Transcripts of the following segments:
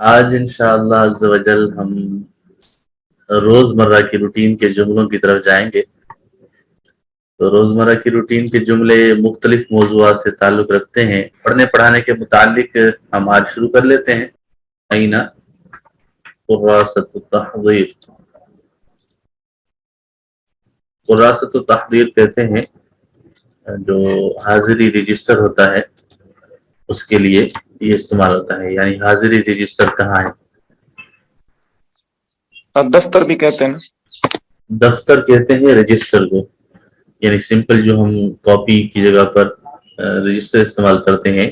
آج انشاءاللہ عز و جل ہم روزمرہ کی روٹین کے جملوں کی طرف جائیں گے۔ تو روزمرہ کی روٹین کے جملے مختلف موضوعات سے تعلق رکھتے ہیں۔ پڑھنے پڑھانے کے متعلق ہم آج شروع کر لیتے ہیں۔ آئینہ قراصۃ التحضیر۔ قراصۃ التحضیر کہتے ہیں جو حاضری رجسٹر ہوتا ہے اس کے لیے یہ استعمال ہوتا ہے، یعنی حاضری رجسٹر کہاں ہے؟ دفتر بھی کہتے ہیں۔ دفتر کہتے ہیں رجسٹر کو، یعنی سمپل جو ہم کاپی کی جگہ پر رجسٹر استعمال کرتے ہیں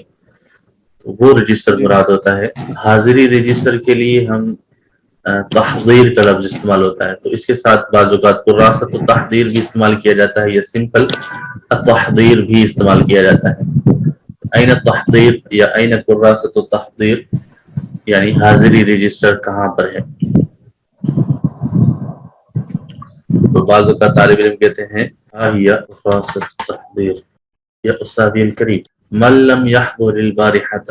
وہ رجسٹر مراد ہوتا ہے۔ حاضری رجسٹر کے لیے ہم تحضیر کا لفظ استعمال ہوتا ہے، تو اس کے ساتھ بعض اوقات قراصۃ التحضیر بھی استعمال کیا جاتا ہے یا سمپل التحضیر بھی استعمال کیا جاتا ہے۔ این التحضیر یا این قراصۃ التحضیر یعنی حاضری رجسٹر کہاں پر ہے؟ تو بعض اوقات طالب علم کہتے ہیں یا قراصۃ التحضیر یا استادی الکریم من لم یحضر البارحۃ،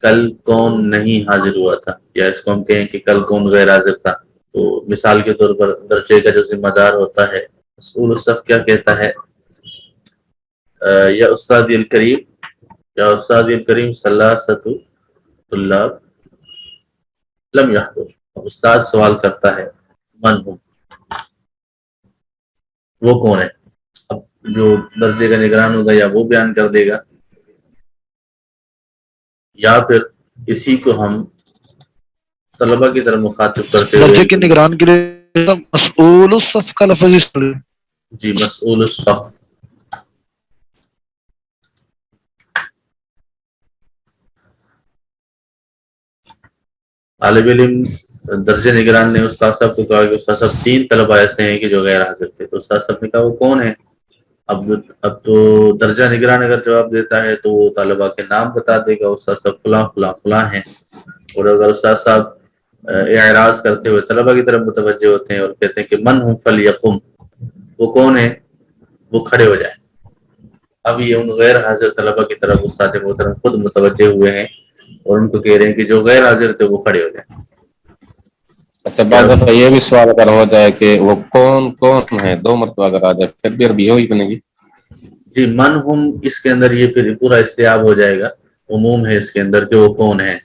کل کون نہیں حاضر ہوا تھا، یا اس کو ہم کہیں کہ کل کون غیر حاضر تھا۔ تو مثال کے طور پر درجے کا جو ذمہ دار ہوتا ہے مسئول الصف کیا کہتا ہے؟ یا استادی الکریم یا استادی الکریم ثلاثۃ طلاب لم یحضر۔ استاد سوال کرتا ہے من ہوں، وہ کون ہے؟ اب جو درجے کا نگران ہوگا یا وہ بیان کر دے گا، یا پھر اسی کو ہم طلبہ کی طرف مخاطب کرتے ہوئے درجے کے نگران کے لیے مسئول الصف کا لفظ استعمال۔ جی مسئول الصف۔ طالب علم درجے نگران نے استاد صاحب کو کہا کہ استاد صاحب 3 طلبہ ایسے ہیں کہ جو غیر حاضر تھے، تو استاد صاحب نے کہا وہ کون ہے؟ اب تو درجہ نگران اگر جواب دیتا ہے تو وہ طالبہ کے نام بتا دے گا، استاد صاحب فلاں فلاں فلاں ہیں، اور اگر استاد صاحب اعراض کرتے ہوئے طلبہ کی طرف متوجہ ہوتے ہیں اور کہتے ہیں کہ من ہم فلیقم، وہ کون ہے؟ وہ کھڑے ہو جائیں۔ اب یہ ان غیر حاضر طلبہ کی طرف استاد محترم خود متوجہ ہوئے ہیں اور ان کو کہہ رہے ہیں کہ جو غیر حاضر تھے وہ کھڑے ہو جائیں۔ اچھا بعض دفعہ یہ بھی سوال اگر ہو جائے کہ وہ کون کون ہے، 2 مرتبہ اگر آ جائے پھر بھی عربی ہوئی بنے گی۔ جی من ہم اس کے اندر یہ پھر پورا استیاب ہو جائے گا، عموم ہے اس کے اندر کہ وہ کون ہے۔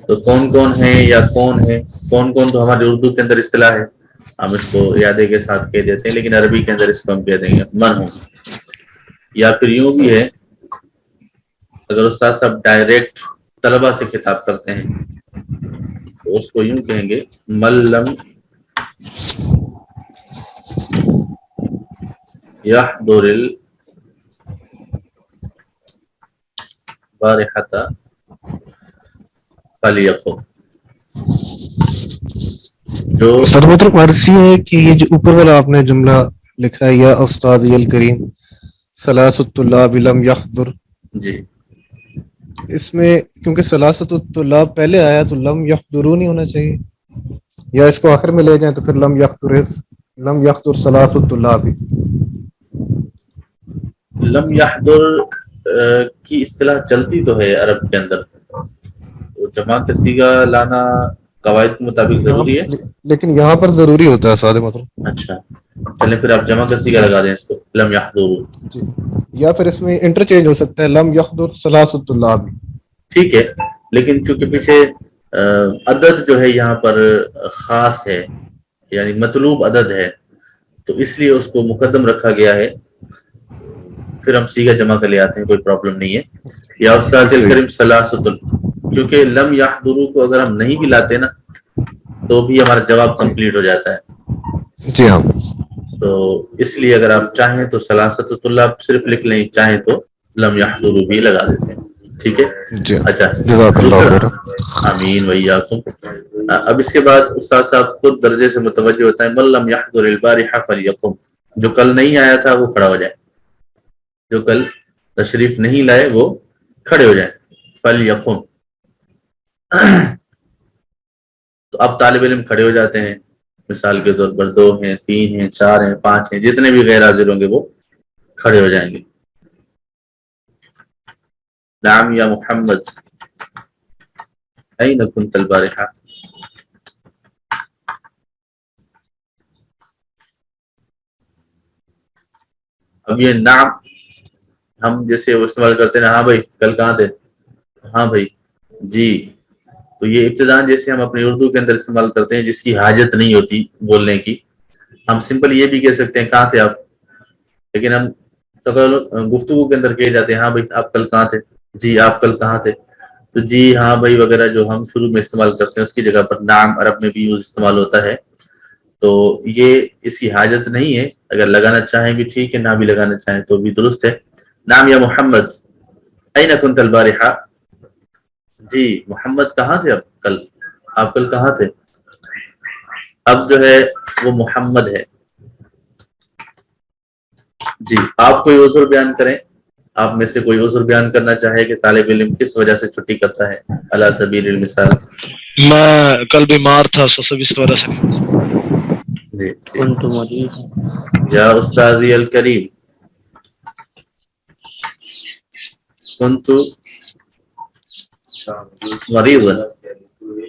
تو کون کون ہے یا کون ہے، کون کون تو ہمارے اردو کے اندر اصطلاح ہے، ہم اس کو یادے کے ساتھ کہہ دیتے ہیں، لیکن عربی کے اندر اس کو ہم کہہ دیں گے من ہوں۔ یا پھر یوں بھی ہے اگر استاد صاحب ڈائریکٹ طلبہ سے خطاب کرتے ہیں تو اس کو یوں کہیں گے ملم یحضر البارحۃ فلیقم۔ جو مطلب عرضی ہے کہ یہ جو اوپر والا آپ نے جملہ لکھا ہے یا استاد الکریم ثلاث الطلاب لم یحضر، جی اس میں کیونکہ ثلاثت الطلاب پہلے آیا تو لم یحضروا نہیں ہونا چاہیے، یا اس کو آخر میں لے جائیں تو پھر لم یحضر ثلاث الطلاب۔ لم یحضر کی اصطلاح چلتی تو ہے عرب کے اندر، تو جمع کا صیغہ لانا قواعد کے مطابق ضروری ہے، لیکن یہاں پر ضروری ہوتا ہے سادہ مطلب۔ اچھا چلیں پھر آپ جمع کا صیغہ لگا دیں اس کو لم یحضر جی، یا پھر اس میں انٹرچینج ہو سکتا ہے لم یحضر ثلاث الطلاب۔ ٹھیک ہے، لیکن چونکہ پیچھے عدد جو ہے یہاں پر خاص ہے، یعنی مطلوب عدد ہے، تو اس لیے اس کو مقدم رکھا گیا ہے، پھر ہم صیغہ جمع کر لے آتے ہیں، کوئی پرابلم نہیں ہے۔ یا استاد الکریم ثلاثۃ، کیونکہ لم یحضروا کو اگر ہم نہیں بھی لاتے نا تو بھی ہمارا جواب کمپلیٹ ہو جاتا ہے۔ جی ہاں، تو اس لیے اگر آپ چاہیں تو ثلاثۃ الطلاب صرف لکھ لیں، چاہیں تو لم یحضروا بھی لگا دیتے ہیں، ٹھیک ہے۔ جی اچھا جزاک اللہ خیر۔ آمین وإیاکم۔ اب اس کے بعد استاد صاحب خود درجے سے متوجہ ہوتا ہے من لم یحضر البارحۃ فلیقم، جو کل نہیں آیا تھا وہ کھڑا ہو جائے، جو کل تشریف نہیں لائے وہ کھڑے ہو جائیں، فلیقم۔ تو اب طالب علم کھڑے ہو جاتے ہیں، مثال کے طور پر 2 ہیں، 3 ہیں، 4 ہیں، 5 ہیں، جتنے بھی غیر حاضر ہوں گے وہ کھڑے ہو جائیں گے۔ نعم یا محمد، أين كنت البارحة. اب یہ نعم ہم جیسے وہ استعمال کرتے ہیں، ہاں بھائی کل کہاں تھے، ہاں بھائی جی، تو یہ ابتداءً جیسے ہم اپنی اردو کے اندر استعمال کرتے ہیں جس کی حاجت نہیں ہوتی بولنے کی. ہم سمپل یہ بھی کہہ سکتے ہیں کہاں تھے آپ، لیکن ہم گفتگو کے اندر کہے جاتے ہیں ہاں بھائی آپ کل کہاں تھے، جی آپ کل کہاں تھے. تو جی ہاں بھائی وغیرہ جو ہم شروع میں استعمال کرتے ہیں اس کی جگہ پر نعم عرب میں بھی یوز استعمال ہوتا ہے. تو یہ اس کی حاجت نہیں ہے، اگر لگانا چاہیں بھی ٹھیک ہے، نہ بھی لگانا چاہیں تو بھی درست ہے. نعم یا محمد أين كنت البارحة. جی محمد کہاں تھے آپ کل کہاں تھے. اب جو ہے وہ محمد ہے. جی آپ کوئی عذر بیان کریں، آپ میں سے کوئی عذر بیان کرنا چاہے کہ طالب علم کس وجہ سے چھٹی کرتا ہے، علی سبیل المثال. میں کل بیمار تھا سب اس وجہ سے. جی یا استاذی الکریم كنت مريضا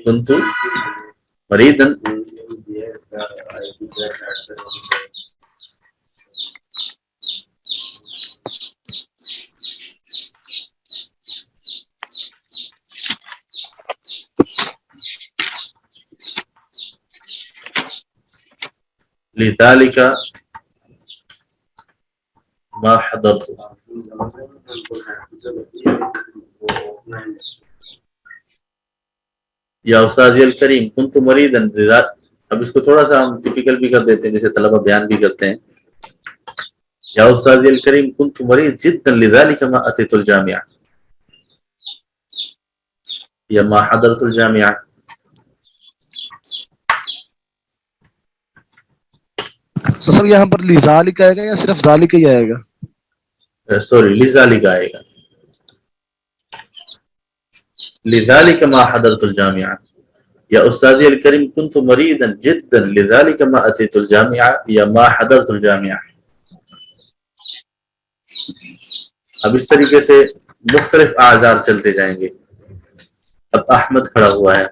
كنت مريضا. لذلك ما حضرت. یا استاذ الکریم كنت مريضا. اب اس کو تھوڑا سا ہم ٹپیکل بھی کر دیتے ہیں جیسے طلبہ بیان بھی کرتے ہیں. یا استاذ الکریم كنت مريض جدا لذلك ما اتيت الجامعة یا ما حضرت الجامعة. سر یہاں پر لذالک آئے گا یا صرف ذالک ہی آئے گا؟ سوری لذالک آئے گا. لذلك ما حضرت الجامعة. یا استاذ الکریم كنت مريضا جدا لذلك ما اتيت الجامعة یا ما حضرت الجامعة. اب اس طریقے سے مختلف اعذار چلتے جائیں گے. اب احمد کھڑا ہوا ہے،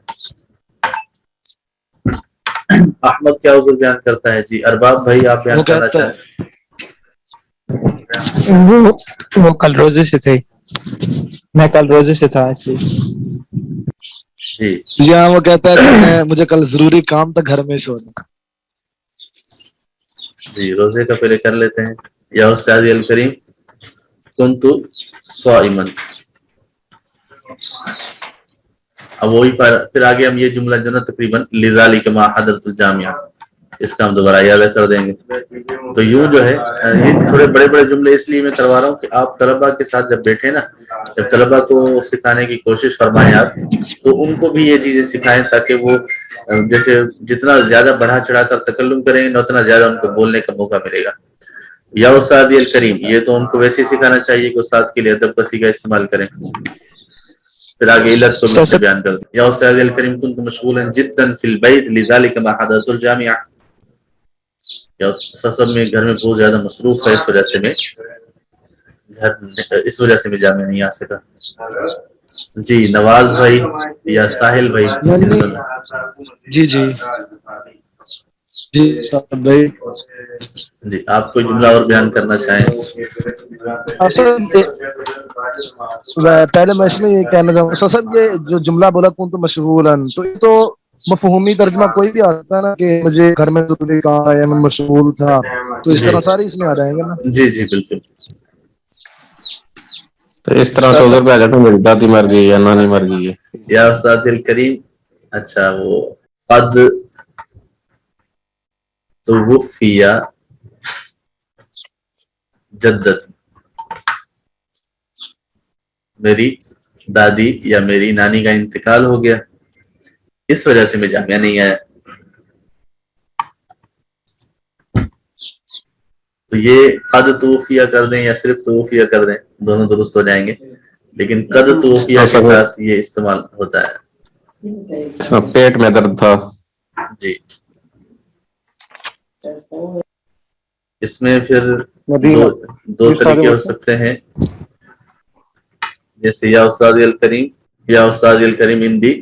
احمد کیا عذر بیان کرتا ہے. جی ارباب بھائی آپ بیان کرنا چاہیں. وہ کل روزے سے تھے، میں کل روزے سے تھا اس لیے. جی یہاں وہ کہتا ہے کہ مجھے کل ضروری کام تھا گھر میں سونا. جی روزے کا پہلے کر لیتے ہیں. یا استاذ الکریم كنت صائما. اب وہی پھر آگے ہم یہ جملہ جو نا تقریباً لذالک ما حضرت الجامعہ اس کا ہم دوبارہ یاد کر دیں گے. تو یوں جو ہے یہ تھوڑے بڑے بڑے جملے اس لیے میں کروا رہا ہوں کہ آپ طلباء کے ساتھ جب بیٹھے نا، جب طلباء کو سکھانے کی کوشش فرمائیں آپ، تو ان کو بھی یہ چیزیں سکھائیں تاکہ وہ جیسے جتنا زیادہ بڑھا چڑھا کر تکلم کریں گے اتنا زیادہ ان کو بولنے کا موقع ملے گا. یا استاد الکریم یہ تو ان کو ویسے ہی سکھانا چاہیے کہ استاد کے لیے ادب کا صیغہ استعمال کریں. پھر آگے علت کو بھی بیان کر دیں. یا استاد الکریم كنت مشغولا جدا في البيت لذلك ما حضرت الجامعة. یا سسب میں گھر میں بہت زیادہ مصروف ہے اس وجہ سے میں جامعہ نہیں آ سکا. جی نواز بھائی یا ساحل بھائی. جی جی جی بھائی جی آپ کوئی جملہ اور بیان کرنا چاہیں. پہلے میں اس میں یہ کہنا چاہوں گا سر یہ جو جملہ بولا کون تو مشغولاً، تو یہ تو مفہومی ترجمہ کوئی بھی آتا ہے نا کہ مجھے گھر میں ضروری کام ہے میں مشغول تھا، تو اس طرح سارے اس میں آ جائیں گے نا. جی جی بالکل. تو اس طرح تو ادھر پہ آ جاتا میری دادی مر گئی یا نانی مر گئی ہے. یا استاد الکریم اچھا وہ قد توفی جدت، میری دادی یا میری نانی کا انتقال ہو گیا اس وجہ سے میں جامعہ نہیں آیا. تو یہ قد توفیہ کر دیں یا صرف توفیہ کر دیں دونوں درست ہو جائیں گے، لیکن قد توفیہ کے ساتھ یہ استعمال ہوتا ہے. اس میں پیٹ میں درد تھا. جی اس میں پھر دو طریقے ہو سکتے ہیں، جیسے یا استاد الکریم اندی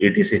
ETC।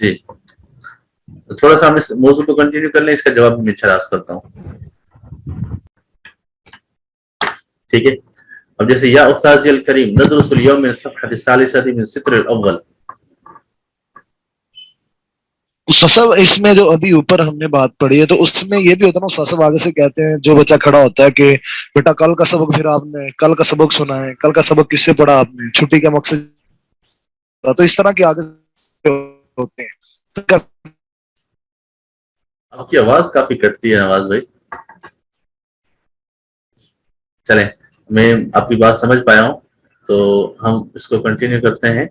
جی تو تھوڑا سا ہم اس موضوع کو کنٹینیو کر لیں, اس کا جواب میں عرض کرتا ہوں. ٹھیک ہے, اب جیسے یا استاذ الکریم ندرس اليوم من الصفحة الثالثة من السطر الاول. استاد صاحب اس میں جو ابھی اوپر ہم نے بات پڑھی ہے تو اس میں یہ بھی ہوتا ہے نا, استاد صاحب آگے سے کہتے ہیں جو بچہ کھڑا ہوتا ہے کہ بیٹا کل کا سبق پھر آپ نے کل کا سبق سنا ہے, کل کا سبق کس سے پڑھا آپ نے, چھٹی کا مقصد, تو اس طرح کے آگے ہوتے ہیں. تو کیا آپ کی آواز کافی کٹتی ہے نواز بھائی. چلیں میں آپ کی بات سمجھ پایا ہوں تو ہم اس کو کنٹینیو کرتے ہیں.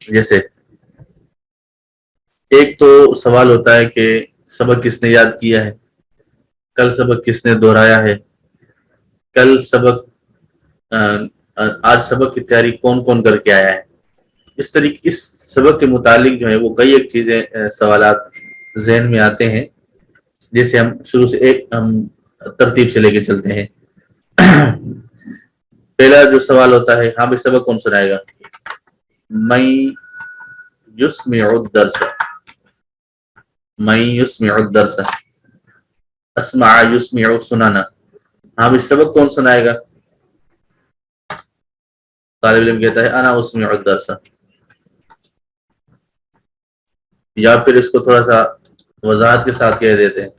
جیسے ایک تو سوال ہوتا ہے کہ سبق کس نے یاد کیا ہے, کل سبق کس نے دہرایا ہے, کل سبق آج سبق کی تیاری کون کون کر کے آیا ہے. اس طریقے اس سبق کے متعلق جو ہے وہ کئی ایک چیزیں سوالات ذہن میں آتے ہیں. جیسے ہم شروع سے ایک ہم ترتیب سے لے کے چلتے ہیں. پہلا جو سوال ہوتا ہے, ہاں بھائی سبق کون سنائے گا؟ میں یسمع الدرس, میں یسمع الدرس, اسمع یسمع سنانا. ہاں بھائی سبق کون سنائے گا؟ طالب علم کہتا ہے انا اسمع الدرس, یا پھر اس کو تھوڑا سا وضاحت کے ساتھ کہہ دیتے ہیں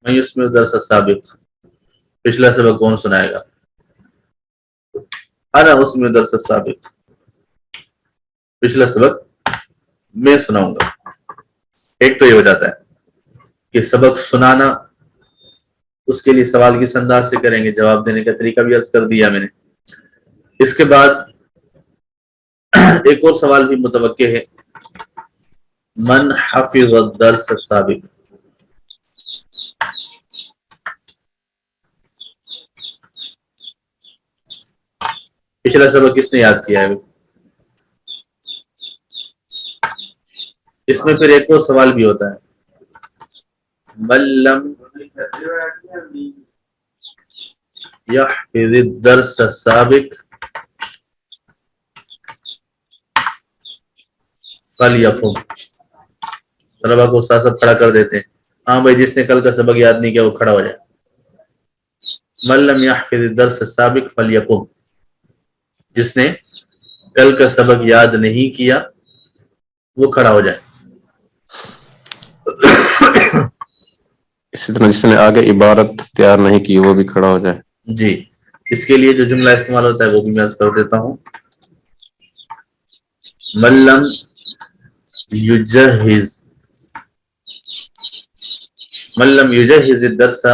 میں یسمع الدرس السابق, پچھلا سبق کون سنائے گا؟ انا اسمع الدرس السابق, پچھلا سبق میں سناؤں گا. ایک تو یہ ہو جاتا ہے کہ سبق سنانا, اس کے لیے سوال کس انداز سے کریں گے, جواب دینے کا طریقہ بھی عرض کر دیا میں نے. اس کے بعد ایک اور سوال بھی متوقع ہے, من حفظ الدرس السابق, پچھلا سبق کس نے یاد کیا ہے؟ اس میں پھر ایک اور سوال بھی ہوتا ہے, من لم یحفظ الدرس السابق فلیقم. طلبا کو ساتھ ساتھ کھڑا کر دیتے ہیں, ہاں بھائی جس نے کل کا سبق یاد نہیں کیا وہ کھڑا ہو جائے. من لم یحفظ الدرس السابق فلیقم, جس نے کل کا سبق یاد نہیں کیا وہ کھڑا ہو جائے. اسی طرح جس نے آگے عبارت تیار نہیں کی وہ بھی کھڑا ہو جائے. جی اس کے لیے جو جملہ استعمال ہوتا ہے وہ بھی میں عرض کر دیتا ہوں. من لم یجہز, من لم یجہز الدرس,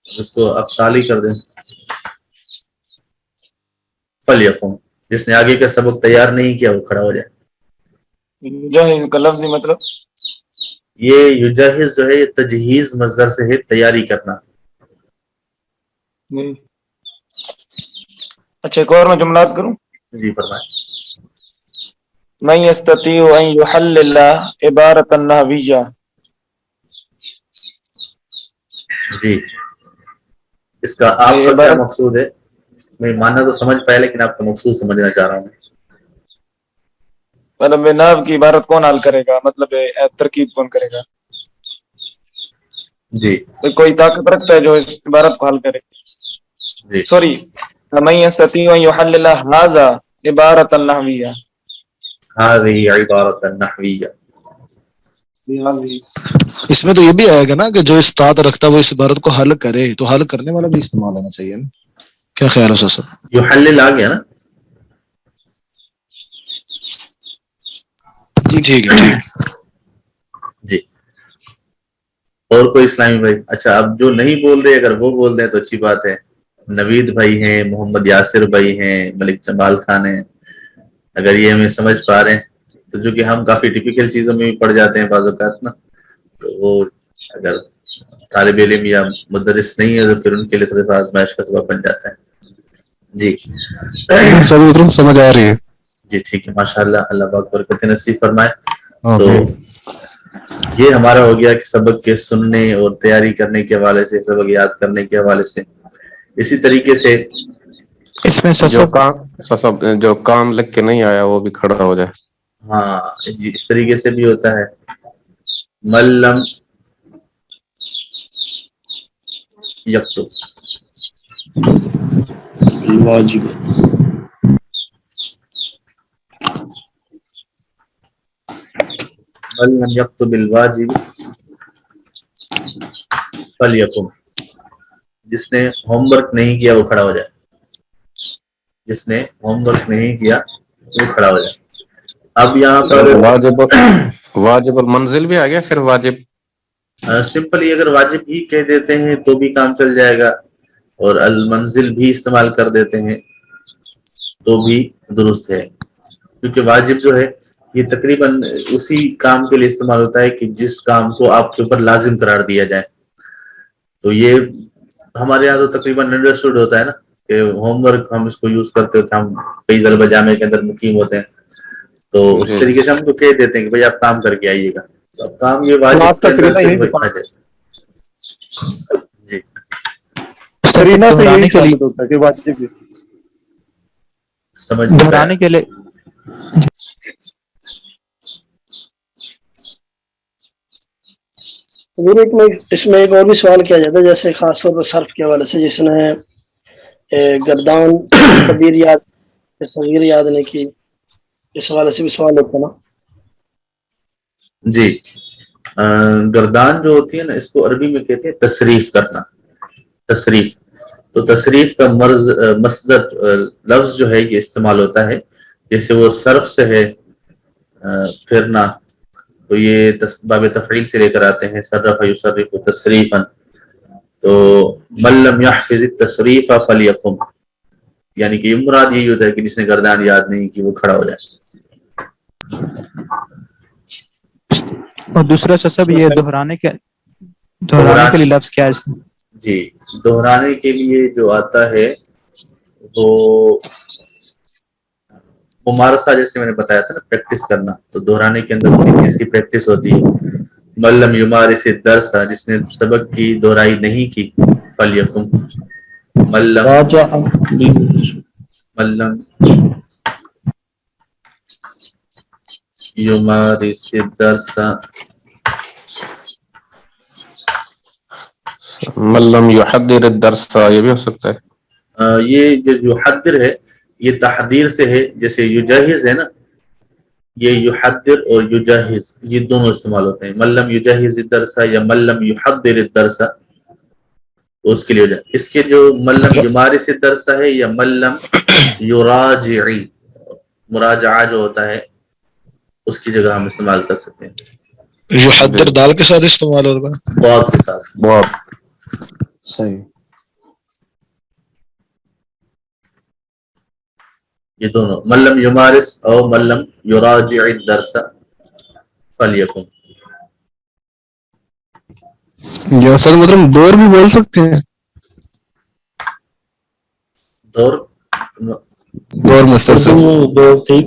اس کو اب تالی کر دیں, فلیقم, جس نے آگے کا سبق تیار نہیں کیا وہ کھڑا ہو جائے. جہیز کا لفظی مطلب یہ یجہز جو ہے یہ تجہیز مصدر سے ہے, تیاری کرنا. اچھا ایک اور میں جملہ عرض کروں. جی فرمائیں. من یستطیع ان یحلل عبارۃ النحویہ, جی اس کا آپ کا کیا مقصود ہے؟ میں ماننا تو سمجھ پایا لیکن آپ کا مقصود سمجھنا چاہ رہا ہوں. مطلب نحو کی عبارت کون حل کرے گا, مطلب ترکیب کون کرے گا؟ جی کوئی طاقت رکھتا ہے جو اس عبارت کو حل کرے؟ جی سوری, من یستطیع ان یحلل ھذا عبارۃ النحویہ, هذه عبارۃ النحویہ. اس میں تو یہ بھی آئے گا نا کہ جو استاد رکھتا ہے وہ اس عبارت کو حل کرے, تو حل کرنے والا بھی استعمال ہونا چاہیے نا. کیا خیال ہے سر؟ یحلل آ گیا نا. جی ٹھیک ہے. جی اور کوئی اسلامی بھائی؟ اچھا اب جو نہیں بول رہے اگر وہ بول دیں تو اچھی بات ہے. نوید بھائی ہیں, محمد یاسر بھائی ہیں, ملک جمال خان ہیں, اگر یہ ہمیں سمجھ پا رہے ہیں تو جو کہ ہم کافی ٹپیکل چیزوں میں بھی پڑ جاتے ہیں بعض اوقات نا, تو وہ اگر طالب علم یا مدرس نہیں ہے تو پھر ان کے لیے تھوڑا سا آزمائش کا سبب بن جاتا ہے. جی سمجھ آ رہی ہے. جی ٹھیک ہے, ماشاء اللہ, اللہ پاک برکت نصیب فرمائے. تو آمین. یہ ہمارا ہو گیا کہ سبق کے سننے اور تیاری کرنے کے حوالے سے, سبق یاد کرنے کے حوالے سے. اسی طریقے سے اس میں جو سسب کام جو کام لکھ کے نہیں آیا وہ بھی کھڑا ہو جائے. ہاں اس طریقے سے بھی ہوتا ہے. ملم یکتب واجب ملم یکتب الواجب فلیکم. جس نے ہوم ورک نہیں کیا وہ کھڑا ہو جائے. جس نے ہوم ورک نہیں کیا وہ کھڑا ہو جائے. اب یہاں پر واجب المنزل بھی آ گیا, صرف واجب سمپلی اگر واجب ہی کہہ دیتے ہیں تو بھی کام چل جائے گا, اور المنزل بھی استعمال کر دیتے ہیں تو بھی درست ہے. کیونکہ واجب جو ہے یہ تقریباً اسی کام کے لیے استعمال ہوتا ہے کہ جس کام کو آپ کے اوپر لازم قرار دیا جائے. تو یہ ہمارے یہاں تو تقریباً انڈرسٹوڈ ہوتا ہے نا کہ ہوم ورک ہم اس کو یوز کرتے ہوتے, ہم کئی طلبہ جامعہ کے اندر مقیم ہوتے ہیں تو اس طریقے سے ہم کو کہہ دیتے ہیں کہ بھائی آپ کام کر کے آئیے گا. تو اب کام یہ واجب کے اندر آ جائے. جی قرینہ سے یہی دہرانے کے لیے ثابت ہوتا ہے کہ واجب ہے. سمجھ میں آیا. دہرانے کے لیے اس میں ایک اور بھی سوال کیا جاتا ہے, جیسے خاص طور پر صرف کے حوالے سے, جس نے گردان کبیر یاد صغیر یاد نہیں کی, اس حوالے سے بھی سوال ہوتا ہے نا. جی گردان جو ہوتی ہے نا اس کو عربی میں کہتے ہیں تصریف کرنا. تصریف, تو تصریف کا مصدر لفظ جو ہے یہ استعمال ہوتا ہے. جیسے وہ صرف سے ہے پھرنا, تو یہ باب تفعیل سے لے کر آتے ہیں, صرف یصرف تصریفا. تو من لم یحفظ التصریف فلیقم, یعنی کہ یہ مراد یہی ہوتا ہے کہ جس نے گردان یاد نہیں کی وہ کھڑا ہو جائے. اور دوسرا سسب یہ دہرانے کے لیے لفظ کیا ہے؟ جی دہرانے کے لیے جو آتا ہے وہ ممارسہ, جیسے میں نے بتایا تھا نا پریکٹس کرنا, تو دہرانے کے اندر اسی چیز کی پریکٹس ہوتی ہے. ملم یمارس الدرس, جس نے سبق کی دہرائی نہیں کی, فلیکم. ملم یمارس الدرس ملم یحضر الدرس, یہ بھی ہو سکتا ہے. یہ جو حدر ہے یہ تحدیر سے ہے, جیسے یجہز ہے نا, یہ یحدر اور یجہز یہ دونوں استعمال ہوتے ہیں. ملم یجہز الدرس یا ملم یحضر الدرس, تو اس کے لیے اس کے جو ملم یمارس الدرس ہے یا ملم یراجعی, مراجعہ جو ہوتا ہے اس کی جگہ ہم استعمال کر سکتے ہیں. یحضر دال کے ساتھ استعمال ہوگا, بہت کے ساتھ. بہت صحیح. یہ دونوں ملم یمارس اور ملم یراجع الدرس فلیکم. یا سر مطلب دور بھی بول سکتے ہیں, دور مستر سے دور ٹھیک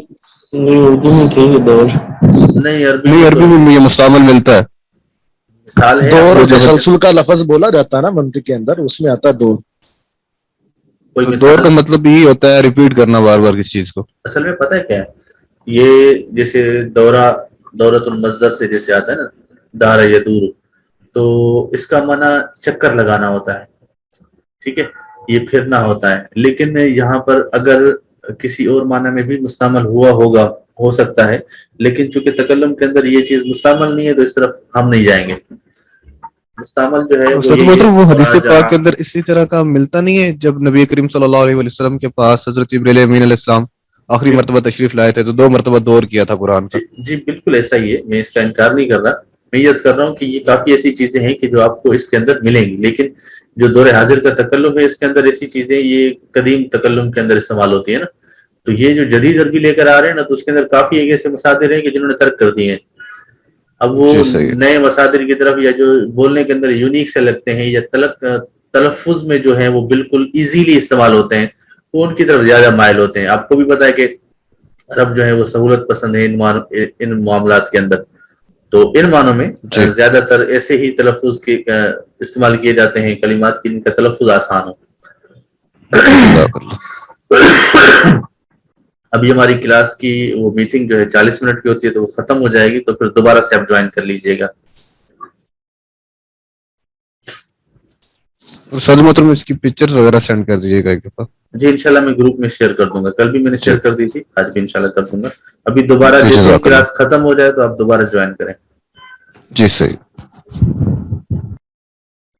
نہیں, اردو میں ٹھیک ہے دور نہیں, عربی میں یہ مستعمل ملتا ہے. مثال ہے دور تسلسل کا لفظ بولا جاتا ہے نا منطق کے اندر, اس میں آتا ہے دور. کوئی تو مثال. دور کا مطلب یہی ہوتا ہے ریپیٹ کرنا بار بار کسی چیز کو. اصل میں پتہ ہے کیا ہے, یہ جیسے دورۃ المصدر سے جیسے آتا ہے نا دار یدور, تو اس کا معنی چکر لگانا ہوتا ہے, ٹھیک ہے, یہ پھرنا ہوتا ہے. لیکن یہاں پر اگر کسی اور معنی میں بھی مستعمل ہو سکتا ہے, لیکن چونکہ تکلم کے اندر یہ چیز مستعمل نہیں ہے تو اس طرف ہم نہیں جائیں گے. مستعمل جو ہے وہ حدیث پاک کے اندر اسی طرح کا ملتا نہیں ہے. جب نبی کریم صلی اللہ علیہ وسلم کے پاس حضرت جبریل امین علیہ السلام آخری مرتبہ تشریف لائے تھے تو 2 مرتبہ دور کیا تھا قرآن کا. جی بالکل ایسا ہی ہے, میں اس کا انکار نہیں کر رہا. میں یہ کر رہا ہوں کہ یہ کافی ایسی چیزیں ہیں کہ جو آپ کو اس کے اندر ملیں گی, لیکن جو دور حاضر کا تکلم ہے اس کے اندر ایسی چیزیں یہ قدیم تکلم کے اندر استعمال ہوتی ہے نا. تو یہ جو جدید عربی لے کر آ رہے ہیں نا, تو اس کے اندر کافی ایک ایسے مصادر ہیں کہ جنہوں نے ترک کر دیے ہیں. اب وہ نئے مصادر کی طرف, یا جو بولنے کے اندر یونیک سے لگتے ہیں یا تلفظ میں جو ہیں وہ بالکل ایزیلی استعمال ہوتے ہیں, وہ ان کی طرف زیادہ مائل ہوتے ہیں. آپ کو بھی پتا ہے کہ عرب جو ہے وہ سہولت پسند ہے ان معاملات کے اندر, تو ان معنوں میں زیادہ تر ایسے ہی تلفظ کے استعمال کیے جاتے ہیں کلمات کی جن کا تلفظ آسان ہو. ابھی ہماری کلاس کی وہ میٹنگ جو ہے 40 منٹ کی ہوتی ہے تو وہ ختم ہو جائے گی تو پھر دوبارہ سے آپ جوائن کر لیجئے گا. استاد محترم اس کی پکچرز وغیرہ سینڈ کر دیجیے گا ایک دفعہ. جی انشاءاللہ میں گروپ میں شیئر کر دوں گا. کل بھی میں نے شیئر کر دی تھی, آج بھی انشاءاللہ کر دوں گا. ابھی دوبارہ جی جیسے جزاک اللہ. کلاس ختم ہو جائے تو آپ دوبارہ جوائن کریں. جی صحیح.